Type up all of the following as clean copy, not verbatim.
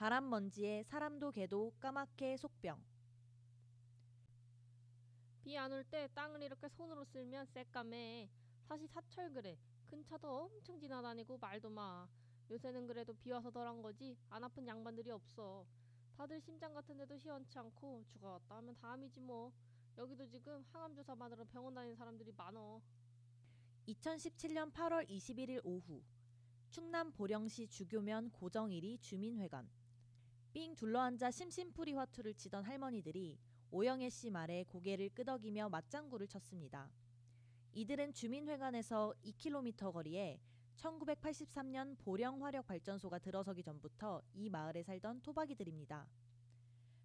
바람 먼지에 사람도 개도 까맣게 속병. 비 안 올 때 땅을 이렇게 손으로 쓸면 새까매. 사실 사철 그래. 큰 차도 엄청 지나다니고 말도 마. 요새는 그래도 비 와서 덜한 거지 안 아픈 양반들이 없어. 다들 심장 같은 데도 시원치 않고 죽었다 하면 다음이지 뭐. 여기도 지금 항암 주사 받으러 병원 다니는 사람들이 많어. 2017년 8월 21일 오후 충남 보령시 주교면 고정일이 주민회관. 삥 둘러앉아 심심풀이 화투를 치던 할머니들이 오영애 씨 말에 고개를 끄덕이며 맞장구를 쳤습니다. 이들은 주민회관에서 2km 거리에 1983년 보령화력발전소가 들어서기 전부터 이 마을에 살던 토박이들입니다.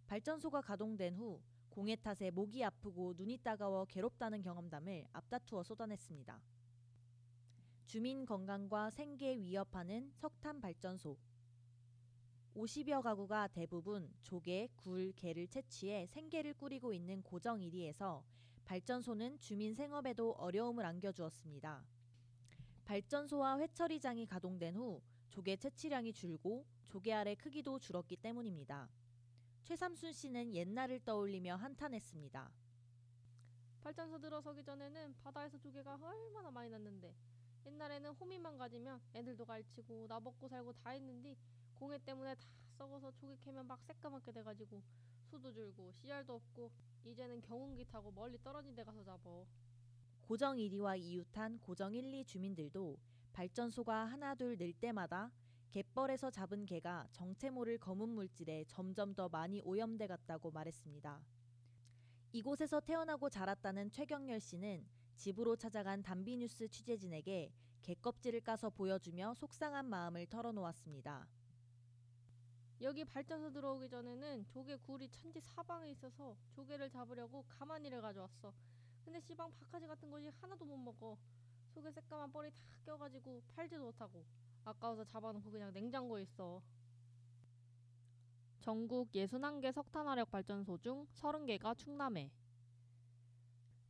발전소가 가동된 후 공해 탓에 목이 아프고 눈이 따가워 괴롭다는 경험담을 앞다투어 쏟아냈습니다. 주민 건강과 생계 위협하는 석탄 발전소. 50여 가구가 대부분 조개, 굴, 게를 채취해 생계를 꾸리고 있는 고정일이에서 발전소는 주민 생업에도 어려움을 안겨주었습니다. 발전소와 회처리장이 가동된 후 조개 채취량이 줄고 조개 알의 크기도 줄었기 때문입니다. 최삼순 씨는 옛날을 떠올리며 한탄했습니다. 발전소 들어서기 전에는 바다에서 조개가 얼마나 많이 났는데. 옛날에는 호미만 가지면 애들도 갈치고 나 먹고 살고 다 했는데 공해 때문에 다 썩어서 조개 캐면 막 새까맣게 돼가지고 수도 줄고 씨알도 없고 이제는 경운기 타고 멀리 떨어진 데 가서 잡어. 고정 1위와 이웃한 고정 1, 2 주민들도 발전소가 하나둘 늘 때마다 갯벌에서 잡은 게가 정체 모를 검은 물질에 점점 더 많이 오염돼 갔다고 말했습니다. 이곳에서 태어나고 자랐다는 최경열 씨는 집으로 찾아간 단비뉴스 취재진에게 갯껍질을 까서 보여주며 속상한 마음을 털어놓았습니다. 여기 발전소 들어오기 전에는 조개 굴이 천지 사방에 있어서 조개를 잡으려고 가마니를 가져왔어. 근데 씨방 바카지 같은 것이 하나도 못 먹어. 속에 새까만 뻘이 다 껴가지고 팔지도 못하고 아까워서 잡아놓고 그냥 냉장고에 있어. 전국 61개 석탄화력 발전소 중 30개가 충남에.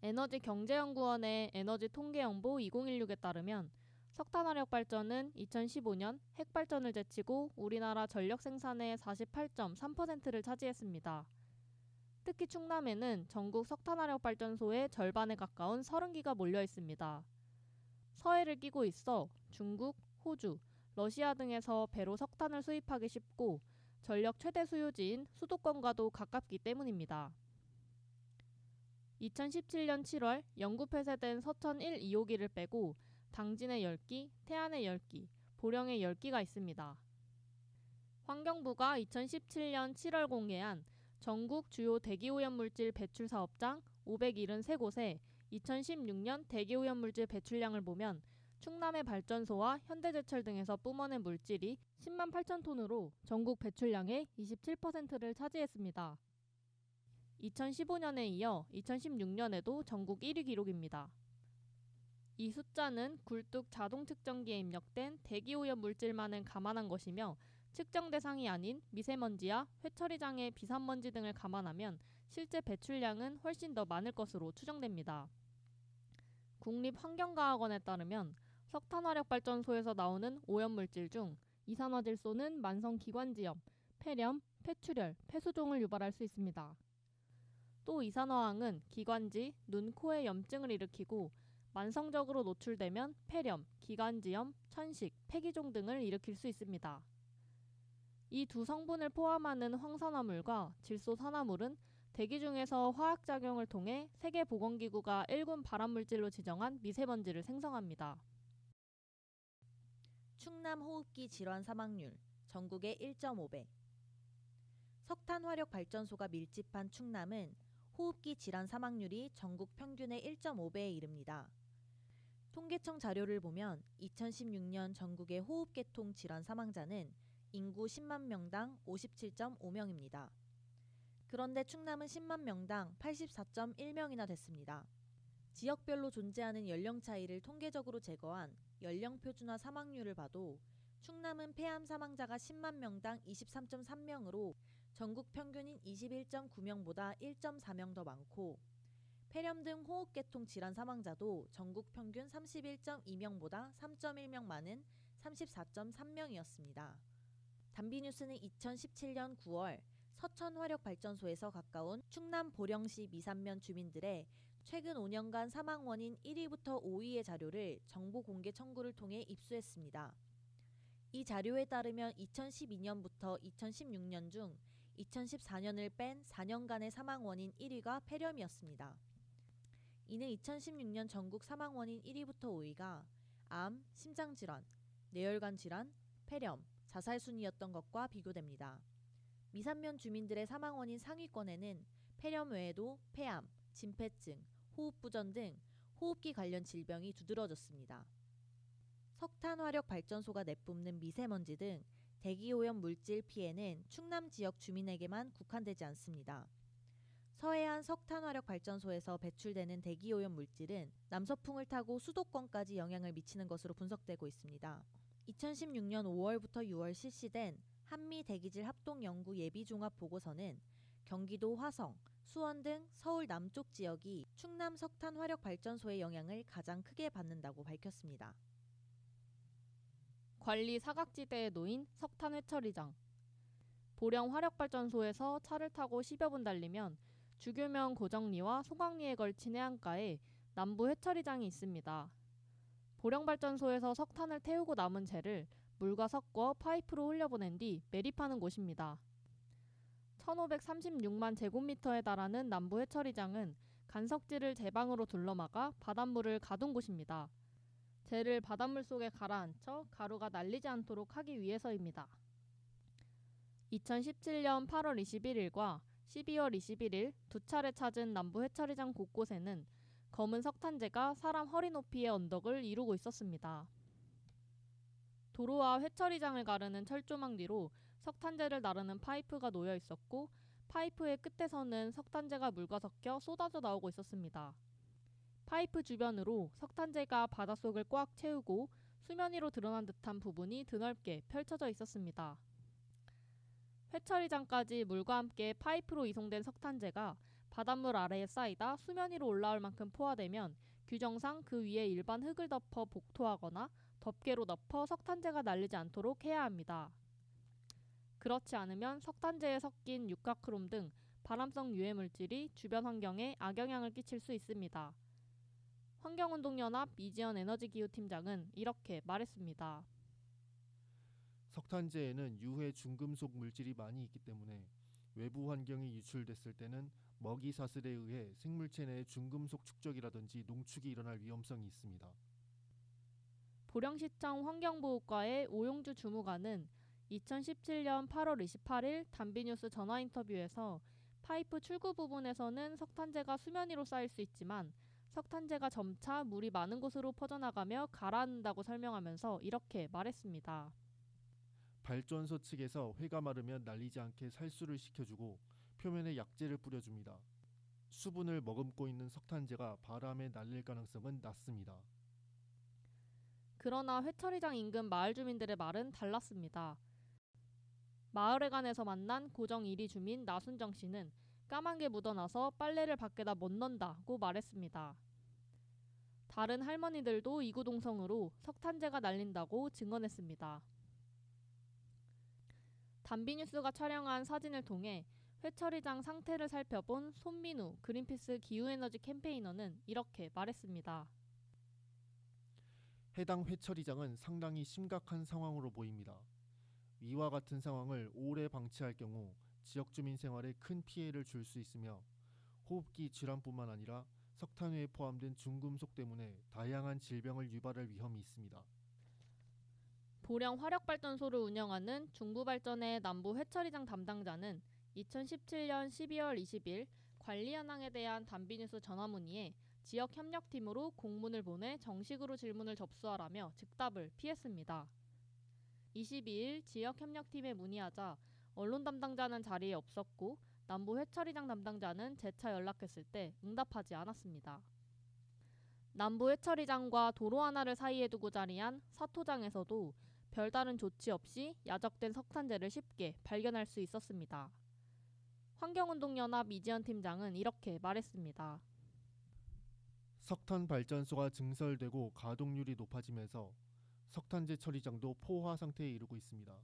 에너지경제연구원의 에너지통계연보 2016에 따르면 석탄화력 발전은 2015년 핵발전을 제치고 우리나라 전력 생산의 48.3%를 차지했습니다. 특히 충남에는 전국 석탄화력 발전소의 절반에 가까운 30기가 몰려 있습니다. 서해를 끼고 있어 중국, 호주, 러시아 등에서 배로 석탄을 수입하기 쉽고 전력 최대 수요지인 수도권과도 가깝기 때문입니다. 2017년 7월 영구 폐쇄된 서천 1, 2호기를 빼고 당진에 10기, 태안에 10기, 보령에 10기가 있습니다. 환경부가 2017년 7월 공개한 전국 주요 대기오염물질 배출 사업장 573곳에 2016년 대기오염물질 배출량을 보면 충남의 발전소와 현대제철 등에서 뿜어낸 물질이 10만 8천 톤으로 전국 배출량의 27%를 차지했습니다. 2015년에 이어 2016년에도 전국 1위 기록입니다. 이 숫자는 굴뚝 자동 측정기에 입력된 대기오염 물질만을 감안한 것이며 측정 대상이 아닌 미세먼지야 회처리장의 비산먼지 등을 감안하면 실제 배출량은 훨씬 더 많을 것으로 추정됩니다. 국립환경과학원에 따르면 석탄화력발전소에서 나오는 오염물질 중 이산화질소는 만성기관지염, 폐렴, 폐출혈, 폐수종을 유발할 수 있습니다. 또 이산화황은 기관지, 눈, 코의 염증을 일으키고 만성적으로 노출되면 폐렴, 기관지염, 천식, 폐기종 등을 일으킬 수 있습니다. 이 두 성분을 포함하는 황산화물과 질소산화물은 대기 중에서 화학작용을 통해 세계보건기구가 1군 발암물질로 지정한 미세먼지를 생성합니다. 충남 호흡기 질환 사망률 전국의 1.5배. 석탄화력 발전소가 밀집한 충남은 호흡기 질환 사망률이 전국 평균의 1.5배에 이릅니다. 통계청 자료를 보면 2016년 전국의 호흡계통 질환 사망자는 인구 10만 명당 57.5명입니다. 그런데 충남은 10만 명당 84.1명이나 됐습니다. 지역별로 존재하는 연령 차이를 통계적으로 제거한 연령 표준화 사망률을 봐도 충남은 폐암 사망자가 10만 명당 23.3명으로 전국 평균인 21.9명보다 1.4명 더 많고 폐렴 등 호흡계통 질환 사망자도 전국 평균 31.2명보다 3.1명 많은 34.3명이었습니다. 단비뉴스는 2017년 9월 서천화력발전소에서 가까운 충남 보령시 미산면 주민들의 최근 5년간 사망 원인 1위부터 5위의 자료를 정보 공개 청구를 통해 입수했습니다. 이 자료에 따르면 2012년부터 2016년 중 2014년을 뺀 4년간의 사망 원인 1위가 폐렴이었습니다. 이는 2016년 전국 사망 원인 1위부터 5위가 암, 심장질환, 뇌혈관 질환, 폐렴, 자살 순이었던 것과 비교됩니다. 미산면 주민들의 사망 원인 상위권에는 폐렴 외에도 폐암, 진폐증, 호흡부전 등 호흡기 관련 질병이 두드러졌습니다. 석탄화력발전소가 내뿜는 미세먼지 등 대기오염 물질 피해는 충남 지역 주민에게만 국한되지 않습니다. 서해안 석탄화력발전소에서 배출되는 대기오염 물질은 남서풍을 타고 수도권까지 영향을 미치는 것으로 분석되고 있습니다. 2016년 5월부터 6월 실시된 한미 대기질 합동연구 예비종합보고서는 경기도 화성, 수원 등 서울 남쪽 지역이 충남 석탄화력발전소의 영향을 가장 크게 받는다고 밝혔습니다. 관리 사각지대에 놓인 석탄 회처리장. 보령 화력발전소에서 차를 타고 10여 분 달리면 주교면 고정리와 소강리에 걸친 해안가에 남부 회처리장이 있습니다. 보령발전소에서 석탄을 태우고 남은 재를 물과 섞어 파이프로 흘려보낸 뒤 매립하는 곳입니다. 1536만 제곱미터에 달하는 남부 회처리장은 간석지를 제방으로 둘러막아 바닷물을 가둔 곳입니다. 재를 바닷물 속에 가라앉혀 가루가 날리지 않도록 하기 위해서입니다. 2017년 8월 21일과 12월 21일 두 차례 찾은 남부 회처리장 곳곳에는 검은 석탄재가 사람 허리 높이의 언덕을 이루고 있었습니다. 도로와 회처리장을 가르는 철조망 뒤로 석탄재를 나르는 파이프가 놓여 있었고 파이프의 끝에서는 석탄재가 물과 섞여 쏟아져 나오고 있었습니다. 파이프 주변으로 석탄재가 바닷속을 꽉 채우고 수면 위로 드러난 듯한 부분이 드넓게 펼쳐져 있었습니다. 회처리장까지 물과 함께 파이프로 이송된 석탄재가 바닷물 아래에 쌓이다 수면 위로 올라올 만큼 포화되면 규정상 그 위에 일반 흙을 덮어 복토하거나 덮개로 덮어 석탄재가 날리지 않도록 해야 합니다. 그렇지 않으면 석탄재에 섞인 육가크롬 등 발암성 유해물질이 주변 환경에 악영향을 끼칠 수 있습니다. 환경운동연합 이지연 에너지기후팀장은 이렇게 말했습니다. 석탄재에는 유해 중금속 물질이 많이 있기 때문에 외부 환경이 유출됐을 때는 먹이 사슬에 의해 생물체 내 중금속 축적이라든지 농축이 일어날 위험성이 있습니다. 보령시청 환경보호과의 오용주 주무관은 2017년 8월 28일 단비뉴스 전화 인터뷰에서 파이프 출구 부분에서는 석탄재가 수면 위로 쌓일 수 있지만 석탄재가 점차 물이 많은 곳으로 퍼져나가며 가라앉는다고 설명하면서 이렇게 말했습니다. 발전소 측에서 회가 마르면 날리지 않게 살수를 시켜주고 표면에 약재를 뿌려줍니다. 수분을 머금고 있는 석탄재가 바람에 날릴 가능성은 낮습니다. 그러나 회처리장 인근 마을 주민들의 말은 달랐습니다. 마을회관에서 만난 고정 1위 주민 나순정 씨는 까만 게 묻어나서 빨래를 밖에다 못 넣는다고 말했습니다. 다른 할머니들도 이구동성으로 석탄재가 날린다고 증언했습니다. 단비뉴스가 촬영한 사진을 통해 회처리장 상태를 살펴본 손민우 그린피스 기후에너지 캠페이너는 이렇게 말했습니다. 해당 회처리장은 상당히 심각한 상황으로 보입니다. 이와 같은 상황을 오래 방치할 경우 지역 주민 생활에 큰 피해를 줄 수 있으며 호흡기 질환뿐만 아니라 석탄회에 포함된 중금속 때문에 다양한 질병을 유발할 위험이 있습니다. 보령 화력발전소를 운영하는 중부발전의 남부 회처리장 담당자는 2017년 12월 20일 관리 현황에 대한 단비뉴스 전화문의에 지역 협력팀으로 공문을 보내 정식으로 질문을 접수하라며 즉답을 피했습니다. 22일 지역 협력팀에 문의하자 언론 담당자는 자리에 없었고 남부 회처리장 담당자는 재차 연락했을 때 응답하지 않았습니다. 남부 회처리장과 도로 하나를 사이에 두고 자리한 사토장에서도 별다른 조치 없이 야적된 석탄재를 쉽게 발견할 수 있었습니다. 환경운동연합 이지연 팀장은 이렇게 말했습니다. 석탄 발전소가 증설되고 가동률이 높아지면서 석탄재 처리장도 포화 상태에 이르고 있습니다.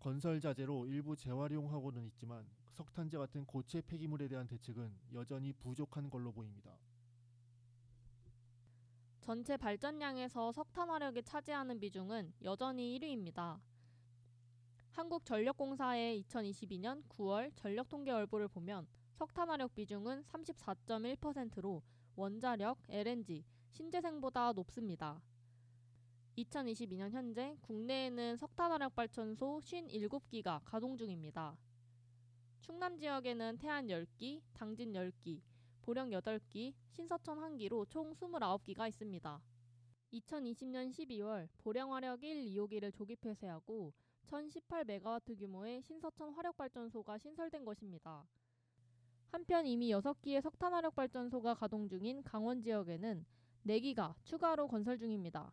건설 자재로 일부 재활용하고는 있지만 석탄재 같은 고체 폐기물에 대한 대책은 여전히 부족한 걸로 보입니다. 전체 발전량에서 석탄화력이 차지하는 비중은 여전히 1위입니다. 한국전력공사의 2022년 9월 전력통계월보를 보면 석탄화력 비중은 34.1%로 원자력, LNG, 신재생보다 높습니다. 2022년 현재 국내에는 석탄화력 발전소 57기가 가동 중입니다. 충남 지역에는 태안 10기, 당진 10기, 보령 8기, 신서천 1기로 총 29기가 있습니다. 2020년 12월 보령화력 1, 2호기를 조기 폐쇄하고 1018메가와트 규모의 신서천 화력발전소가 신설된 것입니다. 한편 이미 6기의 석탄화력 발전소가 가동 중인 강원 지역에는 4기가 추가로 건설 중입니다.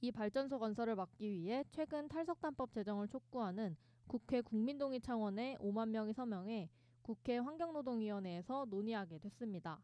이 발전소 건설을 막기 위해 최근 탈석탄법 제정을 촉구하는 국회 국민동의 차원에 5만 명이 서명해 국회 환경노동위원회에서 논의하게 됐습니다.